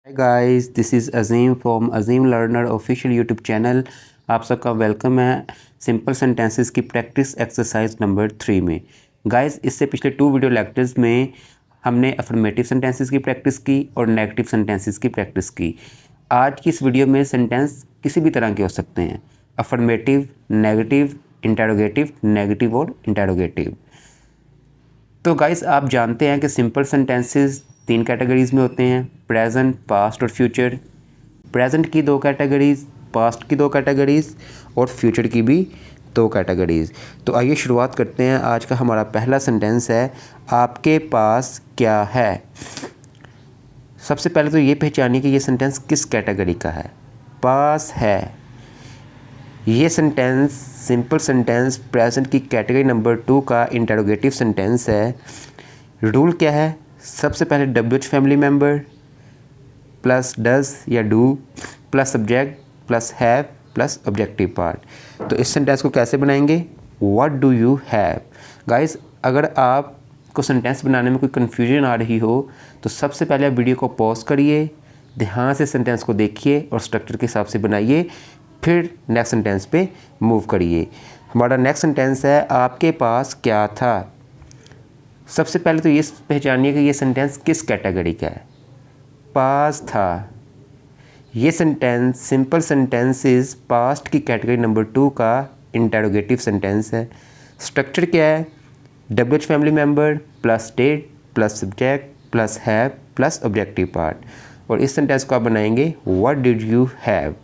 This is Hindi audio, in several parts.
Hi guys, this is Azeem from Azeem learner official YouTube channel. आप सबका वेलकम है सिंपल सेंटेंसेस की प्रैक्टिस एक्सरसाइज नंबर 3 में। गाइस, इससे पिछले 2 वीडियो लेक्चर्स में हमने अफर्मेटिव सेंटेंसेस की प्रैक्टिस की और नेगेटिव सेंटेंसेस की प्रैक्टिस की। आज की इस वीडियो में सेंटेंस किसी भी तरह के हो सकते हैं, अफर्मेटिव, नेगेटिव, नेगेटिव और इंटेरोगेटिव। तो गाइस, आप जानते हैं कि सिंपल सेंटेंसेस 3 कैटेगरीज़ में होते हैं, प्रेजेंट, पास्ट और फ्यूचर। प्रेजेंट की 2 कैटेगरीज़, पास्ट की 2 कैटेगरीज़ और फ्यूचर की भी 2 कैटेगरीज़। तो आइए शुरुआत करते हैं। आज का हमारा पहला सेंटेंस है, आपके पास क्या है। सबसे पहले तो ये पहचानिए कि ये सेंटेंस किस कैटेगरी का है। पास है, ये सेंटेंस सिंपल सेंटेंस प्रेजेंट की कैटेगरी नंबर 2 का इंटरोगेटिव सेंटेंस है। रूल क्या है? सबसे पहले WH family member plus does या do plus subject plus have plus objective part. तो इस सेंटेंस को कैसे बनाएंगे? What do you have. Guys, अगर आपको सेंटेंस बनाने में कोई कन्फ्यूजन आ रही हो तो सबसे पहले आप वीडियो को पॉज करिए, ध्यान से सेंटेंस को देखिए और स्ट्रक्चर के हिसाब से बनाइए, फिर नेक्स्ट सेंटेंस पे मूव करिए। हमारा नेक्स्ट सेंटेंस है, आपके पास क्या था। सबसे पहले तो ये पहचानिए कि ये सेंटेंस किस कैटेगरी का है। पास था, ये सेंटेंस सिंपल सेंटेंसेस पास्ट की कैटेगरी नंबर 2 का इंटरोगेटिव सेंटेंस है। स्ट्रक्चर क्या है? WH family member plus did plus subject plus have plus objective part. और इस सेंटेंस को आप बनाएंगे, what did you have.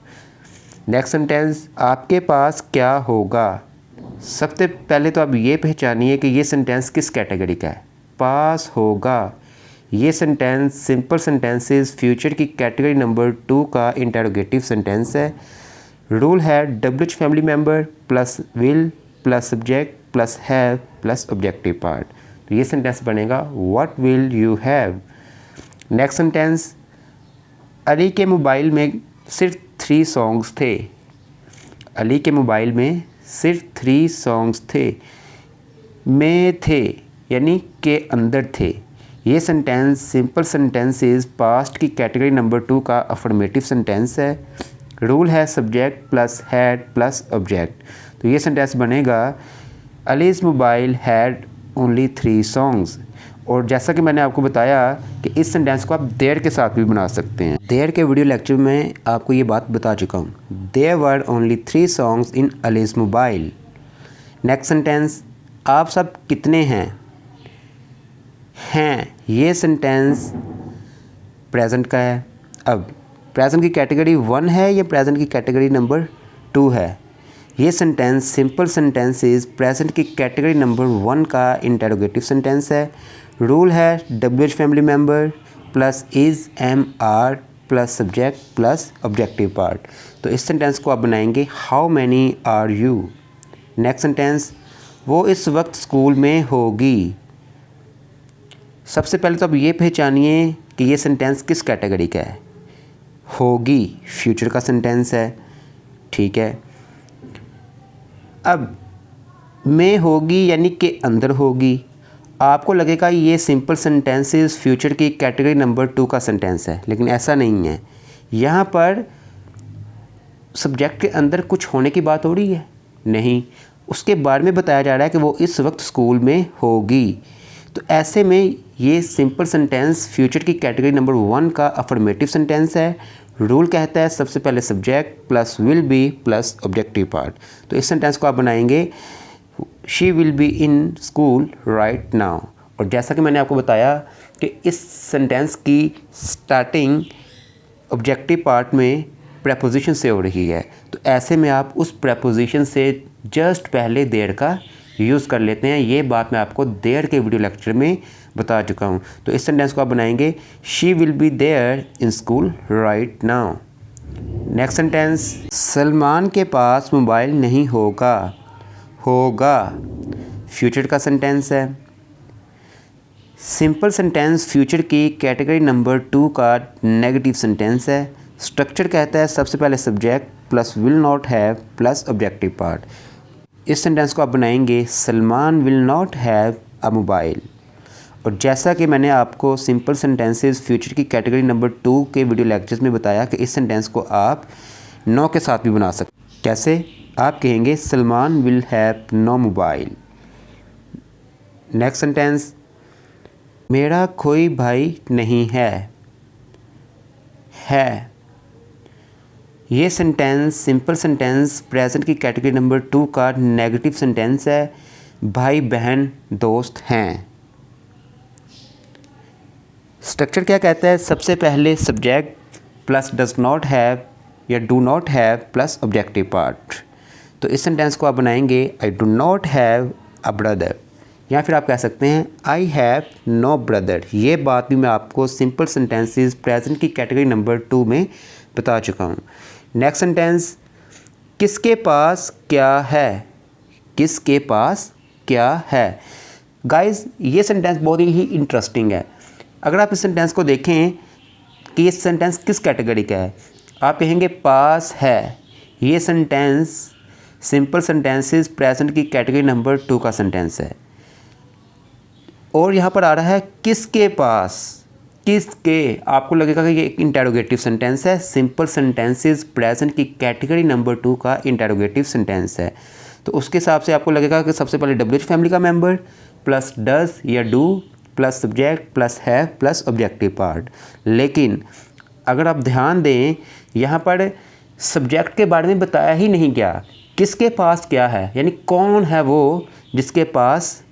Next sentence, आपके पास क्या होगा। सबसे पहले तो आप ये पहचानिए कि ये सेंटेंस किस कैटेगरी का है। पास होगा, ये सेंटेंस सिंपल सेंटेंसेस फ्यूचर की कैटेगरी नंबर 2 का इंटरोगेटिव सेंटेंस है। रूल है WH family member plus will plus subject plus have plus objective part. तो ये सेंटेंस बनेगा, what will you have. Next sentence, Ali के मोबाइल में सिर्फ 3 सॉन्ग्स थे। अली के मोबाइल में सिर्फ 3 सॉन्ग्स थे। में थे यानी के अंदर थे। ये सेंटेंस सिंपल सेंटेंसेस पास्ट की कैटेगरी नंबर 2 का अफर्मेटिव सेंटेंस है। रूल है subject plus had plus object. तो ये सेंटेंस बनेगा, allies mobile had only 3 songs. और जैसा कि मैंने आपको बताया कि इस सेंटेंस को आप देयर के साथ भी बना सकते हैं। देयर के वीडियो लेक्चर में आपको ये बात बता चुका हूँ। There were only 3 songs in Ali's mobile. Next sentence, आप सब कितने हैं। हैं, ये सेंटेंस प्रेजेंट का है। अब प्रेजेंट की कैटेगरी 1 है या प्रेजेंट की कैटेगरी नंबर 2 है। ये सेंटेंस सिंपल सेंटेंसेस प्रेजेंट की कैटेगरी नंबर 1 का इंटरोगेटिव सेंटेंस है। रूल है WH family member plus is am are plus subject plus objective part. तो इस सेंटेंस को आप बनाएंगे, how many are you. Next sentence, वो इस वक्त स्कूल में होगी। सबसे पहले तो आप ये पहचानिए कि ये सेंटेंस किस कैटेगरी का है। होगी फ्यूचर का सेंटेंस है, ठीक है। अब में होगी यानी के अंदर होगी। आपको लगेगा ये सिंपल सेंटेंसेस फ्यूचर की कैटेगरी नंबर 2 का सेंटेंस है, लेकिन ऐसा नहीं है। यहाँ पर सब्जेक्ट के अंदर कुछ होने की बात हो रही है, नहीं, उसके बारे में बताया जा रहा है कि वो इस वक्त स्कूल में होगी। तो ऐसे में ये सिंपल सेंटेंस फ्यूचर की कैटेगरी नंबर 1 का अफर्मेटिव सेंटेंस है। रूल कहता है सबसे पहले subject plus will be plus objective part. तो इस सेंटेंस को आप बनाएंगे, she will be in school right now. और जैसा कि मैंने आपको बताया कि इस सेंटेंस की स्टार्टिंग ऑब्जेक्टिव पार्ट में प्रेपोजिशन से हो रही है, तो ऐसे में आप उस प्रेपोजिशन से जस्ट पहले देयर का यूज़ कर लेते हैं। ये बात मैं आपको देयर के वीडियो लेक्चर में बता चुका हूँ। तो इस सेंटेंस को आप बनाएंगे, she will be there in school right now. Next sentence, Salman के पास मोबाइल नहीं होगा। होगा फ्यूचर का सेंटेंस है। सिंपल सेंटेंस फ्यूचर की कैटेगरी नंबर 2 का नेगेटिव सेंटेंस है। स्ट्रक्चर कहता है सबसे पहले subject plus will not have plus objective part. इस सेंटेंस को आप बनाएंगे, Salman will not have a mobile. और जैसा कि मैंने आपको सिंपल सेंटेंसेस फ्यूचर की कैटेगरी नंबर 2 के वीडियो लेक्चर्स में बताया कि इस सेंटेंस को आप नो के साथ भी बना सकते। कैसे? आप कहेंगे Salman will have no mobile. Next sentence, मेरा कोई भाई नहीं है। ये सेंटेंस सिंपल सेंटेंस प्रेजेंट की कैटेगरी नंबर 2 का नेगेटिव सेंटेंस है। भाई बहन दोस्त हैं। स्ट्रक्चर क्या कहता है? सबसे पहले subject plus does not have या do not have plus objective part. तो इस सेंटेंस को आप बनाएंगे I do not have a brother, या फिर आप कह सकते हैं आई हैव नो ब्रदर। ये बात भी मैं आपको सिंपल सेंटेंसेस प्रेजेंट की कैटेगरी नंबर 2 में बता चुका हूँ। नेक्स्ट सेंटेंस, किसके पास क्या है। किसके पास क्या है। गाइस ये सेंटेंस बहुत ही इंटरेस्टिंग है। अगर आप इस सेंटेंस को देखें कि ये सेंटेंस किस कैटेगरी का है, आप कहेंगे पास है। ये सेंटेंस सिंपल सेंटेंसेस प्रेजेंट की कैटेगरी नंबर 2 का सेंटेंस है। और यहाँ पर आ रहा है किसके पास। किसके, आपको लगेगा कि ये एक इंटेरोगेटिव सेंटेंस है। सिंपल सेंटेंसेस प्रेजेंट की कैटेगरी नंबर 2 का इंटेरोगेटिव सेंटेंस है। तो उसके हिसाब से आपको लगेगा कि सबसे पहले डब्ल्यूएच फैमिली का मेंबर प्लस डज या do plus subject plus have plus objective part. लेकिन अगर आप ध्यान दें, यहाँ पर सब्जेक्ट के बारे में बताया ही नहीं गया। किसके पास क्या है, यानी कौन है वो जिसके पास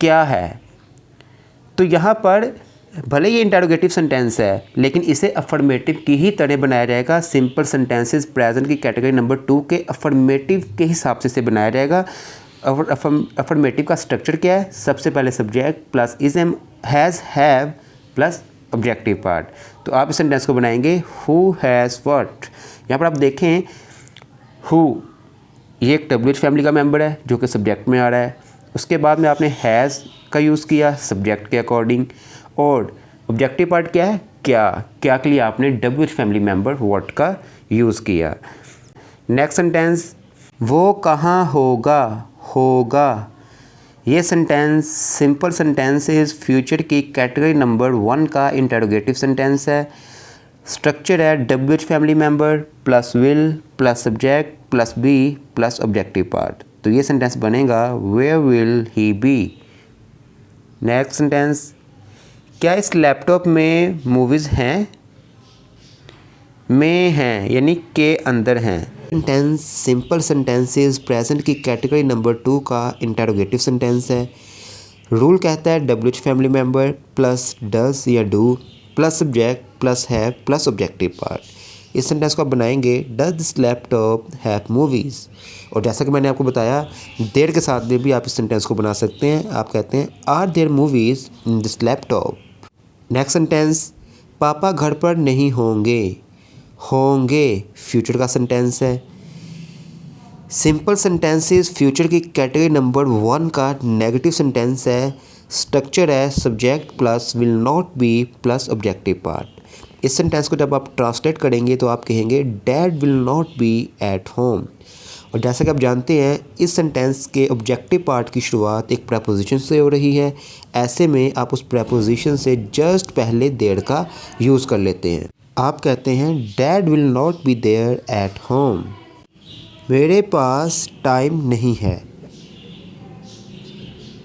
क्या है। तो यहाँ पर भले ही इंटेरोगेटिव सेंटेंस है, लेकिन इसे अफर्मेटिव की ही तरह बनाया जाएगा। सिंपल सेंटेंसेस प्रेजेंट की कैटेगरी नंबर 2 के अफर्मेटिव के हिसाब से इसे बनाया जाएगा। और अफर्मेटिव का स्ट्रक्चर क्या है? सबसे पहले subject plus is am has have plus objective part. तो आप इस सेंटेंस को बनाएंगे हु हैज़ व्हाट। यहाँ पर आप देखें हु, ये एक डब्ल्यूएच फैमिली का मेंबर है जो कि सब्जेक्ट में आ रहा है। उसके बाद में आपने हैज़ का यूज़ किया सब्जेक्ट के अकॉर्डिंग, और ऑब्जेक्टिव पार्ट क्या है? क्या के लिए आपने डब्ल्यूएच फैमिली मेंबर व्हाट का यूज़ किया। नेक्स्ट सेंटेंस, वो कहाँ होगा। ये सेंटेंस सिंपल सेंटेंसेस फ्यूचर की कैटेगरी नंबर 1 का इंटेरोगेटिव सेंटेंस है। स्ट्रक्चर है WH family member plus will plus subject plus be plus objective part. तो ये सेंटेंस बनेगा where will he be. Next sentence, क्या इस लैपटॉप में मूवीज़ हैं। में हैं यानी के अंदर हैं। सेंटेंस सिंपल सेंटेंसेस प्रेजेंट की कैटेगरी नंबर 2 का इंटेरोगेटिव सेंटेंस है। रूल कहता है WH family member plus does या do plus subject plus have plus objective part. इस सेंटेंस को आप बनाएंगे does this laptop have movies. और जैसा कि मैंने आपको बताया देयर के साथ भी आप इस सेंटेंस को बना सकते हैं। आप कहते हैं are there movies in this laptop. Next sentence, पापा घर पर नहीं होंगे। फ्यूचर का सेंटेंस है। सिंपल सेंटेंसेस फ्यूचर की कैटेगरी नंबर 1 का नेगेटिव सेंटेंस है। स्ट्रक्चर है subject plus will not be plus objective part. इस सेंटेंस को जब आप ट्रांसलेट करेंगे तो आप कहेंगे dad will not be at home. और जैसा कि आप जानते हैं इस सेंटेंस के ऑब्जेक्टिव पार्ट की शुरुआत एक प्रेपोजिशन से हो रही है। ऐसे में आप उस प्रेपोजिशन से जस्ट पहले देयर का यूज़ कर लेते हैं। आप कहते हैं dad will not be there at home. मेरे पास टाइम नहीं है।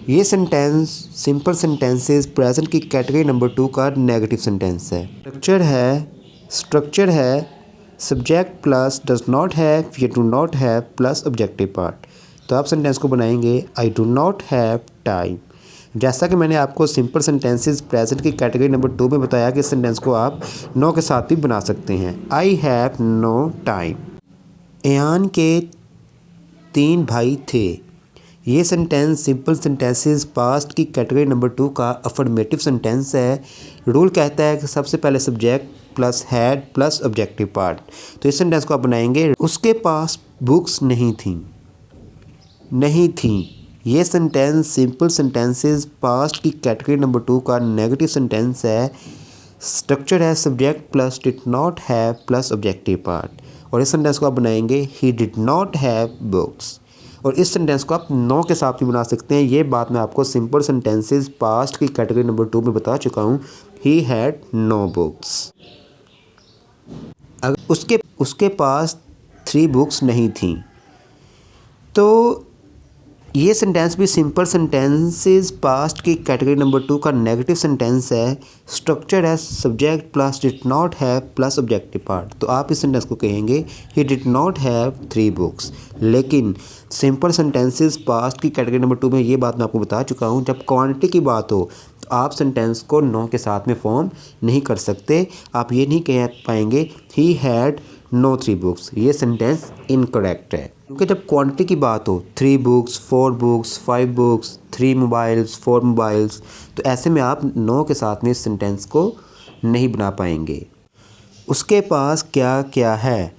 ये सेंटेंस सिंपल सेंटेंसेस प्रेजेंट की कैटेगरी नंबर 2 का नेगेटिव सेंटेंस है। स्ट्रक्चर है subject plus does not have या do not have plus objective part. तो आप सेंटेंस को बनाएंगे I do not have time. जैसा कि मैंने आपको सिंपल सेंटेंसेस प्रेजेंट की कैटेगरी नंबर 2 में बताया कि इस सेंटेंस को आप नो के साथ भी बना सकते हैं। I have no time. Ayaan के 3 भाई थे। ये सेंटेंस सिंपल सेंटेंसेस पास्ट की कैटेगरी नंबर 2 का अफर्मेटिव सेंटेंस है। रूल कहता है कि सबसे पहले subject plus had plus objective part. तो इस सेंटेंस को आप बनाएंगे उसके पास बुक्स नहीं थी। ये सेंटेंस सिंपल सेंटेंसेस पास्ट की कैटेगरी नंबर 2 का नेगेटिव सेंटेंस है। स्ट्रक्चर है subject plus did not have plus objective part. और इस सेंटेंस को आप बनाएंगे he did not have books. और इस सेंटेंस को आप नो के साथ भी बना सकते हैं। ये बात मैं आपको सिंपल सेंटेंसेस पास्ट की कैटेगरी नंबर 2 में बता चुका हूँ। He had no books. अगर उसके पास 3 बुक्स नहीं थी, तो ये सेंटेंस भी सिंपल सेंटेंसेस पास्ट की कैटेगरी नंबर 2 का नेगेटिव सेंटेंस है। स्ट्रक्चर है subject plus did not have plus objective part. तो आप इस सेंटेंस को कहेंगे he did not have 3 books. लेकिन सिंपल सेंटेंसेस पास्ट की कैटेगरी नंबर 2 में ये बात मैं आपको बता चुका हूँ, जब क्वांटिटी की बात हो तो आप सेंटेंस को नो के साथ में फॉर्म नहीं कर सकते। आप ये नहीं कह पाएंगे ही हैड नो 3 बुक्स। ये सेंटेंस इनकरेक्ट है, क्योंकि जब क्वांटिटी की बात हो 3 books 4 books 5 books 3 mobiles 4 mobiles, तो ऐसे में आप नो के साथ में इस सेंटेंस को नहीं बना पाएंगे। उसके पास क्या क्या है,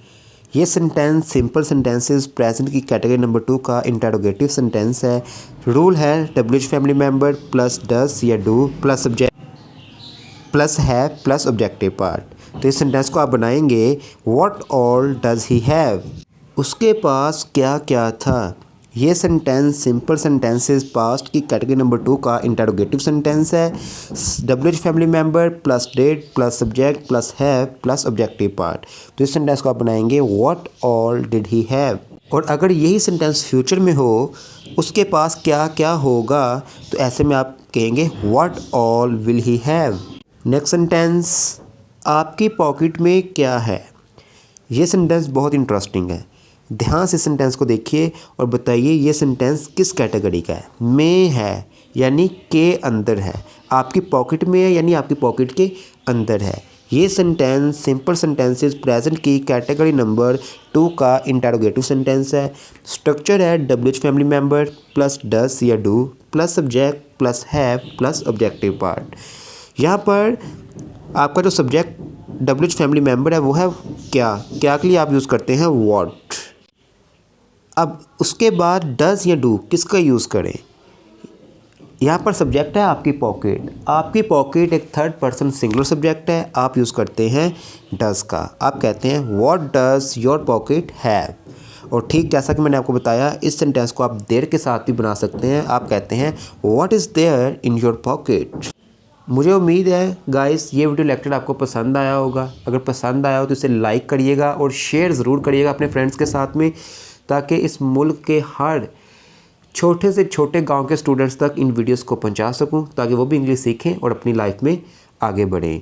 ये सेंटेंस सिंपल सेंटेंसेस प्रेजेंट की कैटेगरी नंबर 2 का इंटरोगेटिव सेंटेंस है। रूल है डब्ल्यूएच फैमिली मेंबर प्लस डस या डू प्लस सब्जेक्ट प्लस है प्लस ऑब्जेक्टिव पार्ट। तो इस सेंटेंस को आप बनाएंगे what all does he have. उसके पास क्या क्या था। ये सेंटेंस सिंपल सेंटेंसेस पास्ट की कैटेगरी नंबर 2 का इंटरोगेटिव सेंटेंस है। WH family member plus did plus subject plus have plus objective part. तो इस सेंटेंस को आप बनाएंगे what all did he have. और अगर यही सेंटेंस फ्यूचर में हो, उसके पास क्या क्या होगा, तो ऐसे में आप कहेंगे what all will he have. Next sentence, आपकी पॉकेट में क्या है। ये सेंटेंस बहुत इंटरेस्टिंग है। ध्यान से सेंटेंस को देखिए और बताइए ये सेंटेंस किस कैटेगरी का है। में है यानी के अंदर है, आपकी पॉकेट में है यानी आपकी पॉकेट के अंदर है। ये सेंटेंस सिंपल सेंटेंसेस प्रेजेंट की कैटेगरी नंबर 2 का इंटरोगेटिव सेंटेंस है। स्ट्रक्चर है डब्ल्यूएच फैमिली मेंबर प्लस डस या do plus subject plus have plus objective part. यहाँ पर आपका जो सब्जेक्ट डब्ल्यूएच फैमिली मेंबर है वो है क्या के लिए आप यूज़ करते हैं व्हाट। अब उसके बाद डज या डू किसका यूज़ करें। यहाँ पर सब्जेक्ट है आपकी पॉकेट। आपकी पॉकेट एक थर्ड पर्सन सिंगुलर सब्जेक्ट है, आप यूज़ करते हैं डज का। आप कहते हैं what does your pocket have. और ठीक जैसा कि मैंने आपको बताया, इस सेंटेंस को आप देयर के साथ भी बना सकते हैं। आप कहते हैं what is there in your pocket. मुझे उम्मीद है गाइस ये वीडियो लेक्चर आपको पसंद आया होगा। अगर पसंद आया हो तो इसे लाइक करिएगा और शेयर ज़रूर करिएगा अपने फ्रेंड्स के साथ में, ताकि इस मुल्क के हर छोटे से छोटे गांव के स्टूडेंट्स तक इन वीडियोस को पहुंचा सकूं, ताकि वो भी इंग्लिश सीखें और अपनी लाइफ में आगे बढ़ें।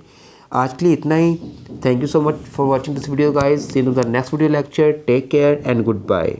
आज के लिए इतना ही। Thank you so much for watching this video guys. See you in the next video lecture. Take care and good bye.